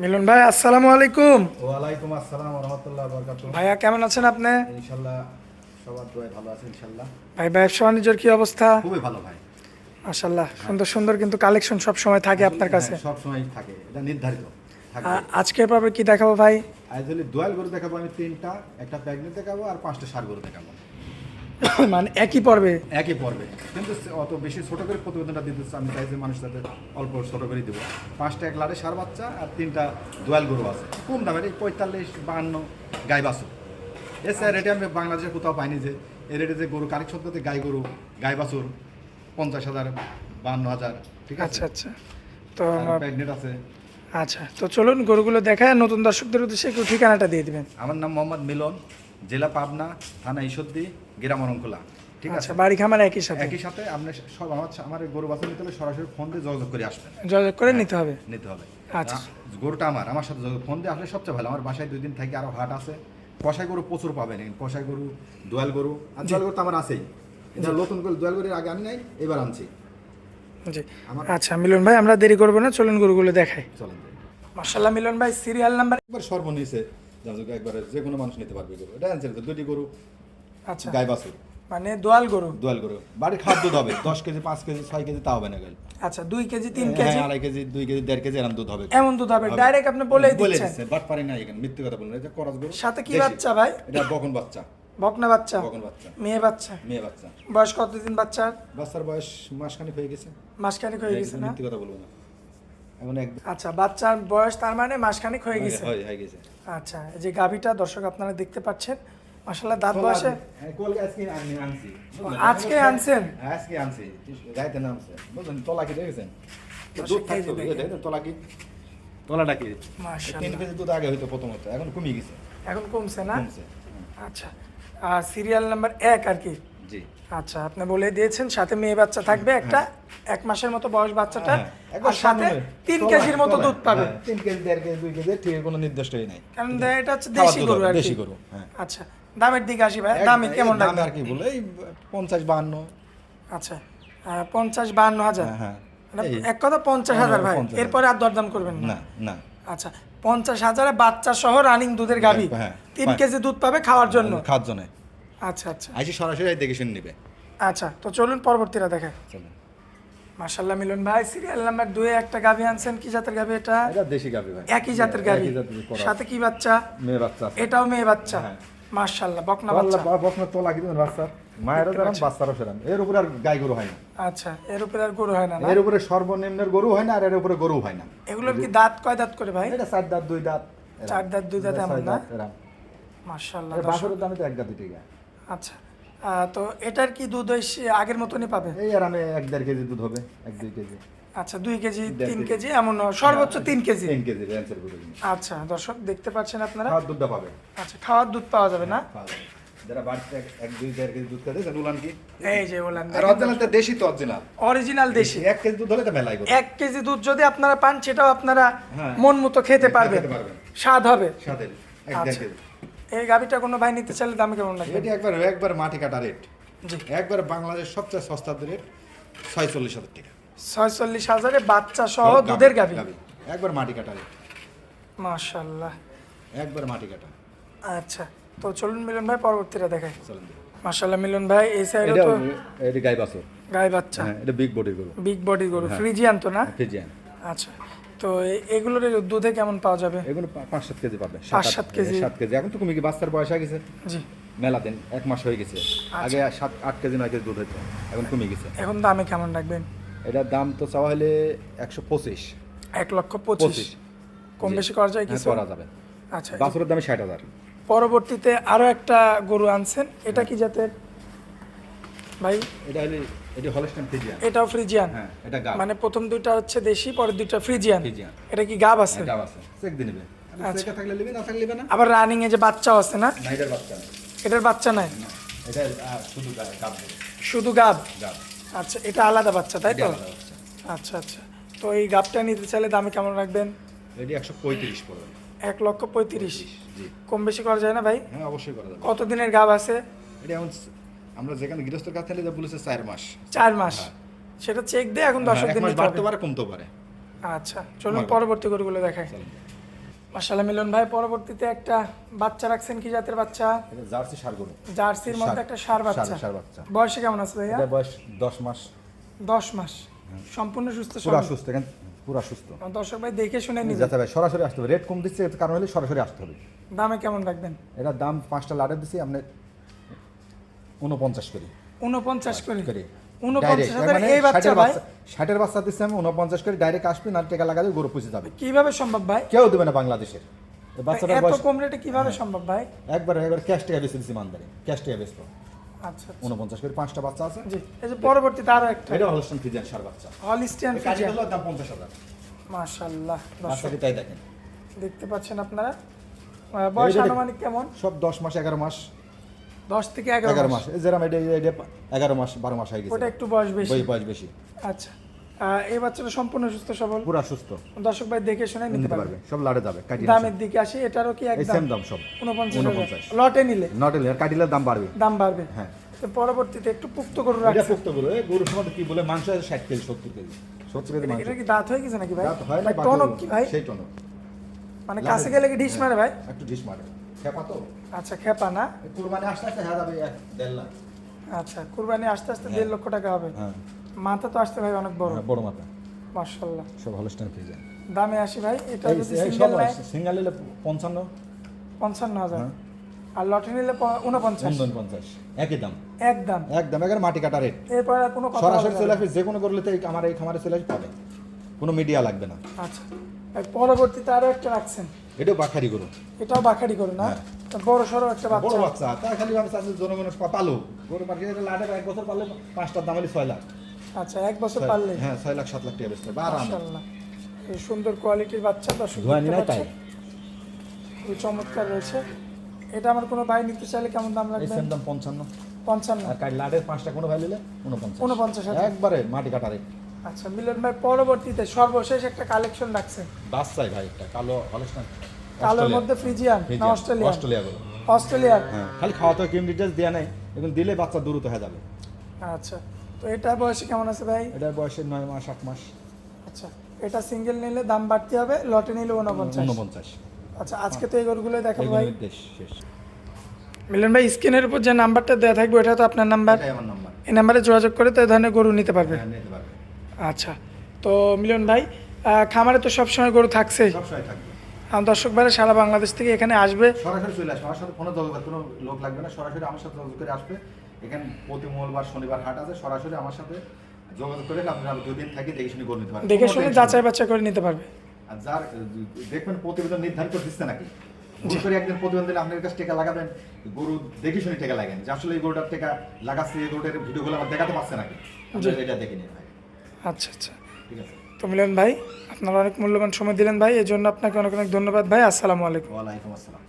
মিলন ভাই, আসসালামু আলাইকুম। ওয়ালাইকুম আসসালাম ওয়া রাহমাতুল্লাহি ওয়া বারাকাতুহু। ভাইয়া কেমন আছেন আপনি? ইনশাআল্লাহ সবার দোয়ায় ভালো আছে ইনশাআল্লাহ। ভাই, ব্যবসা বাণিজ্যের কি অবস্থা? খুবই ভালো ভাই। মাশাআল্লাহ, সুন্দর সুন্দর কিন্তু কালেকশন সব সময় থাকে আপনার কাছে। সব সময় থাকে, এটা নির্ধারিত থাকে। আজকে পাবে কি দেখাবো ভাই? আইজলি দোয়াল গরু দেখাবো আমি তিনটা, একটা প্রেগনেন্ট দেখাবো আর পাঁচটা ষাঁড় গরু দেখাবো মানে একই পর্বে? একই পর্বে, কিন্তু অত বেশি ছোট করে প্রতিবেদনটা দিতে আমি চাই যে মানুষ তাদের অল্প ছোট করে দিব। পাঁচটা এক লাড়ে ষাঁড় বাচ্চা আর তিনটা দোয়াল গরু আছে কম দামের, এই 45-52 গাই বাছুর। এছাড়া রেটে আমি বাংলাদেশে কোথাও পাইনি যে এই রেটে যে গরু কালেকশন করতে গাই গরু গাই বাছুর 50,000 52,000। ঠিক আছে। আচ্ছা আচ্ছা। তো প্রেগনেন্ট আছে। আচ্ছা, তো চলুন গরুগুলো দেখায়, নতুন দর্শকদের উদ্দেশ্যে একটু ঠিকানাটা দিয়ে দিবেন। আমার নাম মোহাম্মদ মিলন, জেলা পাবনা, থানা ঈশ্বরদী, গ্রাম অরণখোলা। ঠিক আছে। আচ্ছা, বাড়ি খামার একই সাথে? একই সাথে। আপনি সব আমার এই গরু বাছুর নিতে হলে সরাসরি ফোন দিয়ে যোগাযোগ করে আসবেন। যোগাযোগ করে নিতে হবে? নিতে হবে। আচ্ছা। গরুটা আমার সাথে ফোন দিয়ে আসলে সবচেয়ে ভালো। আমার বাসায় 2 দিন থেকে আরও হাট আছে, কষাই গরু প্রচুর পাবেন। কষাই গরু, দোয়াল গরু, আর দোয়াল গরু তো আমার আছেই। এটা নতুন করে দোয়াল গরুর আগে আনি নাই, এবার আনছি। জি। আচ্ছা মিলন ভাই, আমরা দেরি করবো না, চলুন গরুগুলো দেখাই। চলেন। মাশাআল্লাহ মিলন ভাই, সিরিয়াল নাম্বার একবার সর্বনিচে একবারে যে কোনো মানুষ নিতে পারবে গরু। এটা আনছে দুটি গরু। আচ্ছা, গাই বাছুর মানে দোয়াল গরু? দোয়াল গরু। বাড়ির খাদ্য দুধ হবে 10 কেজি, 5 কেজি, 6 কেজি, তা হবে না গেল। আচ্ছা, 2 KG 3 KG, 2.5 KG, 2 KG, 1.5 KG এরকম দুধ হবে। এমন দুধ হবে? ডাইরেক্ট আপনি বলেই দিচ্ছেন? বাট পারি না এখানে মিথ্যে কথা বলুন। এটা করজ গরু। সাথে কি দেশি। বাচ্চা ভাই? এটা বকন বাচ্চা। বকনা বাচ্চা? বকন বাচ্চা। মেয়ে বাচ্চা? মেয়ে বাচ্চা। বয়স কতদিন বাচ্চার? বাচ্চার বয়স মাসখানেক হয়ে গেছে। মাসখানেক হয়ে গেছে না? মিথ্যে কথা বলবো না। এখন এক আচ্ছা, বাচ্চার বয়স তার মানে মাসখানেক হয়ে গেছে। হয়ে গেছে। আচ্ছা, এই যে গাভীটা দর্শক আপনারা দেখতে পাচ্ছেন, মাশাআল্লাহ দাঁত বয়সে কোল আজকে আনছি। আজকে আনছেন? আজকে আনছি। গাইতে নামছে। বুঝলেন তলা কি দেখেছেন? দর্শক দুধ এই যে থাকতো, দেখেন। দেখেন তলা কি? তলাটা কি? 3 মাশাআল্লাহ, কেজি দুধ আগে হইতো প্রথমত, এখন কমে গেছে। এখন কমছে না? কমছে। আচ্ছা, সিরিয়াল নাম্বার 1 আর কি? জি। আচ্ছা, আপনি বলে দিয়েছেন সাথে মেয়ে বাচ্চা থাকবে একটা, 1 মাসের মতো বয়স বাচ্চাটা, একবার আর সাথে 3 কেজির মতো দুধ পাবে। 3 কেজি, 1.5 কেজি, 2 কেজি, ঠিক কোনো নির্দিষ্টই নাই। কারণ এটা হচ্ছে দেশি গরু আর কি। দেশি গরু, হ্যাঁ। আচ্ছা, দামের দিকে আসি ভাই, দামে কেমন দাম লাগবে? আর কি বলে এই 50-52। আচ্ছা, 50-52 হাজার? হ্যাঁ। মানে এক কথা 50,000 ভাই, 50,000 এরপরে আর দরদাম করবেন না? না না। আচ্ছা, 50,000 বাচ্চা সহ রানিং দুধের গাভী, হ্যাঁ, 3 কেজি দুধ পাবে খাওয়ার জন্য? খাওয়ার জন্য। আচ্ছা আচ্ছা আইসি সরাসরি দেখে শুনে নিবে। আচ্ছা, তো চলুন পরবর্তীটা দেখে। চলুন। মাশাআল্লাহ মিলন ভাই, সিরিয়াল নাম্বার 2 এ একটা গাভী আনছেন, কি জাতের গাভী এটা? এটা দেশি গাভী ভাই। একই জাতের গাভী? একই জাতের করা। সাথে কি বাচ্চা? মেয়ে বাচ্চা আছে। এটাও মেয়ে বাচ্চা? হ্যাঁ। মাশাআল্লাহ, বকনা বাচ্চা। বকনা তোলা কি দেন বাচ্চা? মায়েরও যেরকম বাচ্চারও সেরকম। এর উপরে আর গাই গরু হয় না। আচ্ছা, এর উপরে আর গরু হয় না? এর উপরে সর্বনিম্নের গরু হয় না, আর এর উপরে গরু হয় না। এগুলোর কি দাঁত কয় দাঁত করে ভাই? এটা 4 দাঁত 2 দাঁত। 4 দাঁত 2 দাঁত এমন না? এরকম। মাশাআল্লাহ। এর বাছুরের দামে তো 1 দাঁত টাকা। আচ্ছা, তো এটার কি দুধ ওই আগের মতনই পাবে? এই আর আমি 1-1.5 কেজি দুধ হবে, 1-2 কেজি। আচ্ছা, 2 কেজি 3 কেজি। কেজি এমন সর্বোচ্চ 3 কেজি? 3 কেজি রেঞ্জের গরু। আচ্ছা, দর্শক দেখতে পাচ্ছেন আপনারা। খাওয়ার দুধটা পাবে। আচ্ছা, খাওয়ার দুধ পাওয়া যাবে না? পাবে। যারা বাড়িতে 1-2-1.5 কেজি দুধ খায় উলান কি? এই যে বললেন, আর অরিজিনালটা দেশি তো অরিজিনাল। অরিজিনাল দেশি। 1 কেজি দুধ হলে তো মেলাই গরু। 1 কেজি দুধ যদি আপনারা পান, সেটাও আপনারা হ্যাঁ। মন মতো খেতে পারবেন, খেতে পারবেন। স্বাদ হবে। সাথে 1.5 আচ্ছা, কেজি। এই গাভিটা কোনো ভাই নিতে চাইলে দাম কেমন লাগবে? এটি একবার মাটি কাটা রেট। জি। একবার বাংলাদেশ সবচেয়ে সস্তা রেট 46,000 টাকা। 46,000 বাচ্চা সহ দুধের গাভি? একবার মাটি কাটা রেট। মাশাআল্লাহ, একবার মাটি কাটা। আচ্ছা, তো চলুন মিলন ভাই পরবর্তীটা দেখাই। চলেন। মাশাআল্লাহ মিলন ভাই, এই সাইডে এটা তো এটা গাই বাছুর। গাই বাচ্চা? হ্যাঁ, এটা বিগ বডির গরু। বিগ বডি গরু, হ্যাঁ। ফ্রিজিয়ান তো না? ফিজিয়ান। আচ্ছা, তো এগুলোর দুধে কেমন পাওয়া যাবে? এগুলো 5-7 কেজি পাবে। 5-7 কেজি? 7 কেজি। এখন তো কমে গিয়ে বাচ্চার বয়স হয়ে গেছে। জি। মেলা দিন 1 মাস হয়ে গেছে। আগে 7-8 কেজি 9 কেজি দুধ হতো, এখন কমে গেছে। এখন দামে কেমন রাখবেন? এটার দাম তো চাওয়া হলে 125। 1,25,000? কম বেশি করা যায় কিছু? করা যাবে। আচ্ছা, বাছুরের দামে 60,000। পরবর্তীতে আরো একটা গরু আনছেন, এটা কি জাতের ভাই? এটা হলস্টাইন ফিজিয়ান। এটাও ফ্রিজিয়ান? হ্যাঁ, এটা গাব। মানে প্রথম দুইটা হচ্ছে দেশি, পরের দুইটা ফ্রিজিয়ান? ফ্রিজিয়ান। এটা কি গাব আছে? গাব আছে। চেক দিয়ে নেবে। আচ্ছা। চেক থাকলে নেবে, না থাকলে নেবে না। আবার রানিং এ যে বাচ্চাও আছে না? না, এটার বাচ্চা না। এটার বাচ্চা নাই? এটা শুধু গাব। শুধু গাব? গাব। আচ্ছা, এটা আলাদা বাচ্চা তাই এটা তো? আলাদা বাচ্চা। আচ্ছা আচ্ছা, তো এই গাবটা নিতে চাইলে দামে কেমন রাখবেন? এটি 135 পড়বে। 1,35,000? জি। কম বেশি করা যায় না ভাই? হ্যাঁ, অবশ্যই করা যাবে। কতদিনের গাব আছে? এটা এমন আমরা যেখানে গৃহস্থের কাছে নিলে বলেছে 4 মাস। 4 মাস? হ্যাঁ। সেটা চেক দিয়ে এখন 10 এক দিন মাস নিতে বাড়তে হবে? পারে, কমতে পারে। আচ্ছা, চলুন পরবর্তী গরুগুলো দেখাই। চলেন। মাশাআল্লাহ মিলন ভাই, পরবর্তীতে একটা বাচ্চা রাখছেন, কি জাতের বাচ্চা? এটা জার্সি ষাঁড় গরু। জার্সির মধ্যে একটা ষাঁড় বাচ্চা। ষাঁড় বাচ্চা। বয়সে কেমন আছে ভাইয়া? এটা বয়স 10 মাস। 10 মাস। সম্পূর্ণ সুস্থ পুরা সবল? সুস্থ, এখন পুরা সুস্থ। দর্শক ভাই দেখে শুনে নিবে। যাতে ভাই সরাসরি আসতে হবে, রেট কম দিচ্ছে এর কারণ হলে সরাসরি আসতে হবে। দামে কেমন রাখবেন? এটার দাম 5টা লাডের দিচ্ছি আপনি 49 করে। 49 করে? করে 49,000 এই বাচ্চা ভাই? 60-এর বাচ্চা দিচ্ছি আমি 49 করে, ডাইরেক্ট আসবে না টাকা লাগালে গরু পুষে যাবে। কিভাবে সম্ভব ভাই? কেউ দেবে না বাংলাদেশের। এই বাচ্চাটার এত বয়স কম রেটে কিভাবে সম্ভব ভাই? একবার ক্যাশ টাকা বেশি দিচ্ছি মানদারে, ক্যাশ টাকা বেচবো। আচ্ছা 49 করে 5টা বাচ্চা আছে। জি, এই যে পরবর্তীতে আরো একটা এটা হলস্টাইন ফ্রিজিয়ান ষাঁড় বাচ্চা। হলিস্টিয়ান কাটি ফ্রিজিয়ান। হলো দাম 50,000। মাশাআল্লাহ দর্শক বাচ্চাকে তাই দেখেন, দেখতে পাচ্ছেন আপনারা। বয়স এই যে আনুমানিক কেমন? সব 10 মাস 11 মাস 10 থেকে 11 11 মাস। এই যেরকম এটা 11 মাস 12 মাস হয়ে গেছে। ওটা একটু বয়স বেশি। বয়স বেশি। আচ্ছা, এই বাচ্চাটা সম্পূর্ণ সুস্থ সবল? পুরা সুস্থ, দর্শক ভাই দেখে শুনে নিতে নিতে পারবে। পারবে, সব লাড়ে যাবে। কাটি দামের দিকে আসি, এটারও কি এই একদম সেম দাম সব 49,000 লটে নিলে? নট এলে কাটিলের দাম বাড়বে। দাম বাড়বে। হ্যাঁ, তো পরবর্তীতে একটু পুক্ত গরু এটা রাখছে। পুক্ত গরু। এই গরুর সময় কি বলে মাংস আছে 60 কেজি 70 কেজি 70 কেজি মাংস। এটা কি দাঁত হয়ে গেছে নাকি ভাই? দাঁত হয় না, ভাই বাকি টনক কি ভাই? সেই টনক। মানে কাছে গেলে কি ঢিস মারে ভাই? একটু ডিশ মারে। খেপা তো। আচ্ছা, খেপা না? এই কুরবানি আসতে আসতে হয়ে যাবে 1.5 লাখ। আচ্ছা, কুরবানি আস্তে আস্তে 1.5 লক্ষ টাকা হবে। হ্যাঁ, মাথা তো আসতে ভাই অনেক বড়। বড় মাথা। মাশাআল্লাহ। সব হলস্টাইন ফ্রিজিয়ান। দামে আসি ভাই, এটা এই যদি এই সিঙ্গেল সব নেয় সিঙ্গেল নিলে 55, 55,000, হ্যাঁ। আর লটে নিলে 49। 49 একই দাম। একদম। একদম এখানে মাটি কাটা রেট। এরপর আর কোনো কথা সরাসরি হবে চলে না। আসবে, যে কোনো করলে তো আমার এই খামারে চলে আসবে পাবে, কোনো মিডিয়া লাগবে না। আচ্ছা, আর পরবর্তীতে আরো একটা রাখছেন, এটাও বাখারি গরু। এটাও বাখারি করো না? হ্যাঁ। তা বড় সড়ো একটা বড় বাচ্চা। বাচ্চা, তার খালি আমি চাচ্ছি জনগণের পালো গরু মার্কেটে লাডের 1 বছর পারলে 5টার দাম হলে 6 লাখ। আচ্ছা, 1 বছর পারলে? হ্যাঁ, 6 লাখ 7 লাখ টাকা বেচতে পারে আরামে। মাশাআল্লাহ, এই সুন্দর কোয়ালিটির বাচ্চা দর্শক ধোয়া দেখতে নিয়ে তাই পাচ্ছেন। খুবই চমৎকার রয়েছে। এটা আমার কোনো ভাই নিতে চাইলে কেমন দাম এই লাগবে? সেম দাম 55। 55। আর কাল লাডের 5টা কোনো ভাই নিলে 49। 49,000। একবারে মাটি কাটা রেট। আচ্ছা মিলন ভাই, পরবর্তীতে সর্বশেষ একটা কালেকশন রাখছেন, বাচ্চাই ভাই একটা কালো হলস্টাইন। কালোর মধ্যে ফ্রিজিয়ান না অস্ট্রেলিয়ান? অস্ট্রেলিয়া গরু। অস্ট্রেলিয়ান। হ্যাঁ, খালি খাওয়াতে ক্রিম ডিটেলস দেয়া নাই, এখন দিলে বাচ্চা দ্রুত হয়ে যাবে। আচ্ছা, তো এটা বয়সে কেমন আছে ভাই? এটা বয়সে 9 মাস 8 মাস। আচ্ছা, এটা সিঙ্গেল নিলে দাম বাড়তে হবে, লটে নিলে 49। 49। আচ্ছা, আজকে তো এই গরুগুলোই দেখাবো ভাই। দেশ শেষ। মিলন ভাই, স্ক্রিনের উপর যে নাম্বারটা দেওয়া থাকবে ওটা তো আপনার নাম্বার? এটাই আমার নাম্বার। এই নাম্বারে যোগাযোগ করে তো এই ধরনের গরু নিতে পারবে? হ্যাঁ, নিতে পারবে। আচ্ছা, তো মিলন ভাই, খামারে তো সবসময় গরু থাকছে, সবসময় থাকবে। দর্শক ভাইরা সারা বাংলাদেশ থেকে এখানে আসবে। সরাসরি চলে আসবে, আমার সাথে কোনো লোক লাগবে না, সরাসরি আমার সাথে যোগাযোগ করে আসবে। এখানে প্রতি মঙ্গলবার শনিবার হাট আছে, সরাসরি আমার সাথে যোগাযোগ করে আপনারা 2 দিন থাকি দেখে শুনে করে নিতে পারবেন। দেখে শুনে যাচাই বাছাই করে নিতে পারবে। আর যার দেখবেন প্রতিবেদন নির্ধারিত দিচ্ছে নাকি, ভুল করে একদিন প্রতিবেদন দিলে আপনার কাছে টাকা লাগাবেন, গরু দেখে শুনে টাকা লাগেন যে আসলে এই গরুটার টাকা লাগাচ্ছে, এই গরুটার ভিডিওগুলো আমার দেখাতে পারছে নাকি, আপনারা এটা দেখে নিন ভাই। আচ্ছা আচ্ছা, ঠিক আছে। তো মিলন ভাই, আপনারা অনেক মূল্যবান সময় দিলেন ভাই, এর জন্য আপনাকে অনেক অনেক ধন্যবাদ ভাই। আসসালামু আলাইকুম। ওয়ালাইকুম আসসালাম।